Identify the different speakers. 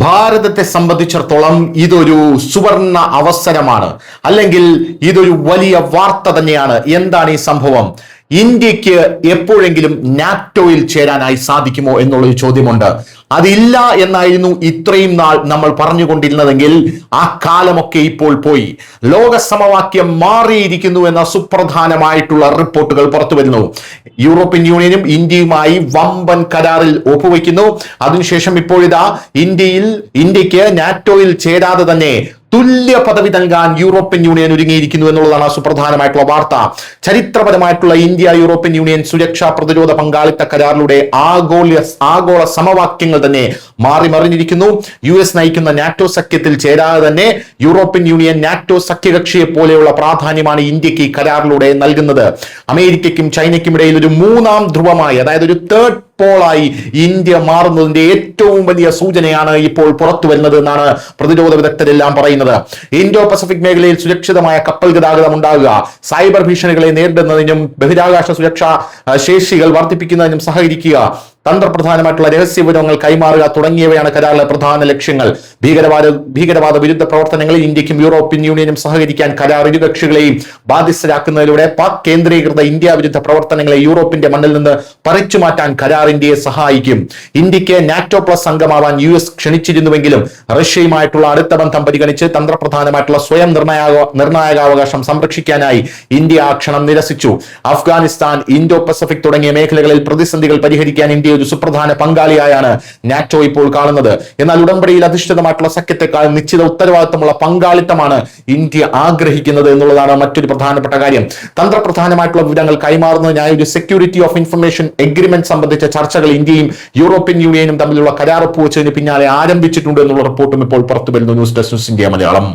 Speaker 1: ഭാരതത്തെ സംബന്ധിച്ചിടത്തോളം ഇതൊരു സുവർണ അവസരമാണ്, അല്ലെങ്കിൽ ഇതൊരു വലിയ വാർത്ത തന്നെയാണ്. എന്താണ് ഈ സംഭവം? ഇന്ത്യക്ക് എപ്പോഴെങ്കിലും നാറ്റോയിൽ ചേരാനായി സാധിക്കുമോ എന്നുള്ളൊരു ചോദ്യമുണ്ട്. അതില്ല എന്നായിരുന്നു ഇത്രയും നാൾ നമ്മൾ പറഞ്ഞുകൊണ്ടിരുന്നതെങ്കിൽ ആ കാലമൊക്കെ ഇപ്പോൾ പോയി. ലോക സമവാക്യം മാറിയിരിക്കുന്നു എന്ന സുപ്രധാനമായിട്ടുള്ള റിപ്പോർട്ടുകൾ പുറത്തു വരുന്നു. യൂറോപ്യൻ യൂണിയനും ഇന്ത്യയുമായി വമ്പൻ കരാറിൽ ഒപ്പുവെക്കുന്നു. അതിനുശേഷം ഇപ്പോഴിതാ ഇന്ത്യക്ക് നാറ്റോയിൽ ചേരാതെ തന്നെ തുല്യ പദവി നൽകാൻ യൂറോപ്യൻ യൂണിയൻ ഒരുങ്ങിയിരിക്കുന്നു എന്നുള്ളതാണ് സുപ്രധാനമായിട്ടുള്ള വാർത്ത. ചരിത്രപരമായിട്ടുള്ള ഇന്ത്യ യൂറോപ്യൻ യൂണിയൻ സുരക്ഷാ പ്രതിരോധ പങ്കാളിത്ത കരാറിലൂടെ ആഗോള സമവാക്യങ്ങൾ തന്നെ മാറിമറിഞ്ഞിരിക്കുന്നു. US നയിക്കുന്ന നാറ്റോ സഖ്യത്തിൽ ചേരാതെ തന്നെ യൂറോപ്യൻ യൂണിയൻ നാറ്റോ സഖ്യകക്ഷിയെ പോലെയുള്ള പ്രാധാന്യമാണ് ഇന്ത്യക്ക് ഈ കരാറിലൂടെ നൽകുന്നത്. അമേരിക്കയ്ക്കും ചൈനയ്ക്കും ഇടയിൽ ഒരു മൂന്നാം ധ്രുവമായി, അതായത് ഒരു തേർഡ് പോളായി ഇന്ത്യ മാറുന്നതിന്റെ ഏറ്റവും വലിയ സൂചനയാണ് ഇപ്പോൾ പുറത്തു വരുന്നത് എന്നാണ് പ്രതിരോധ വിദഗ്ധരെല്ലാം പറയുന്നത്. ഇൻഡോ പസഫിക് മേഖലയിൽ സുരക്ഷിതമായ കപ്പൽ ഗതാഗതം ഉണ്ടാകുക, സൈബർ ഭീഷണികളെ നേരിടുന്നതിനും ബഹിരാകാശ സുരക്ഷാ ശേഷികൾ വർദ്ധിപ്പിക്കുന്നതിനും സഹകരിക്കുക, തന്ത്രപ്രധാനമായിട്ടുള്ള രഹസ്യ വിവരങ്ങൾ കൈമാറുക തുടങ്ങിയവയാണ് കരാറിലെ പ്രധാന ലക്ഷ്യങ്ങൾ. ഭീകരവാദ വിരുദ്ധ പ്രവർത്തനങ്ങളിൽ ഇന്ത്യക്കും യൂറോപ്യൻ യൂണിയനും സഹകരിക്കാൻ കരാർ ഇരുകക്ഷികളെയും ബാധ്യസ്ഥരാക്കുന്നതിലൂടെ പാക് കേന്ദ്രീകൃത ഇന്ത്യ വിരുദ്ധ പ്രവർത്തനങ്ങളെ യൂറോപ്പിന്റെ മണ്ണിൽ നിന്ന് പറിച്ചു മാറ്റാൻ കരാർ ഇന്ത്യയെ സഹായിക്കും. ഇന്ത്യക്ക് നാറ്റോ പ്ലസ് അംഗമാവാൻ US ക്ഷണിച്ചിരുന്നുവെങ്കിലും റഷ്യയുമായിട്ടുള്ള അടുത്ത ബന്ധം പരിഗണിച്ച് തന്ത്രപ്രധാനമായിട്ടുള്ള സ്വയം നിർണായകാവകാശം സംരക്ഷിക്കാനായി ഇന്ത്യ ആ ക്ഷണം നിരസിച്ചു. അഫ്ഗാനിസ്ഥാൻ, ഇൻഡോ പസഫിക് തുടങ്ങിയ മേഖലകളിൽ പ്രതിസന്ധികൾ പരിഹരിക്കാൻ ഇന്ത്യ ഒരു സുപ്രധാന പങ്കാളിയായാണ് നാറ്റോ ഇപ്പോൾ കാണുന്നത്. എന്നാൽ ഉടമ്പടിയിൽ അധിഷ്ഠിതമായിട്ടുള്ള സഖ്യത്തെക്കാൾ നിശ്ചിത ഉത്തരവാദിത്തമുള്ള പങ്കാളിത്തമാണ് ഇന്ത്യ ആഗ്രഹിക്കുന്നത് എന്നുള്ളതാണ് മറ്റൊരു പ്രധാനപ്പെട്ട കാര്യം. തന്ത്രപ്രധാനമായിട്ടുള്ള വിവരങ്ങൾ കൈമാറുന്നതിനായി ഒരു സെക്യൂരിറ്റി ഓഫ് ഇൻഫർമേഷൻ എഗ്രിമെന്റ് സംബന്ധിച്ച ചർച്ചകൾ ഇന്ത്യയും യൂറോപ്യൻ യൂണിയനും തമ്മിലുള്ള കരാർ ഒപ്പുവെച്ചതിന് പിന്നാലെ ആരംഭിച്ചിട്ടുണ്ട് എന്നുള്ള റിപ്പോർട്ടും ഇപ്പോൾ പുറത്തു വരുന്നു. News desk news India Malayalam.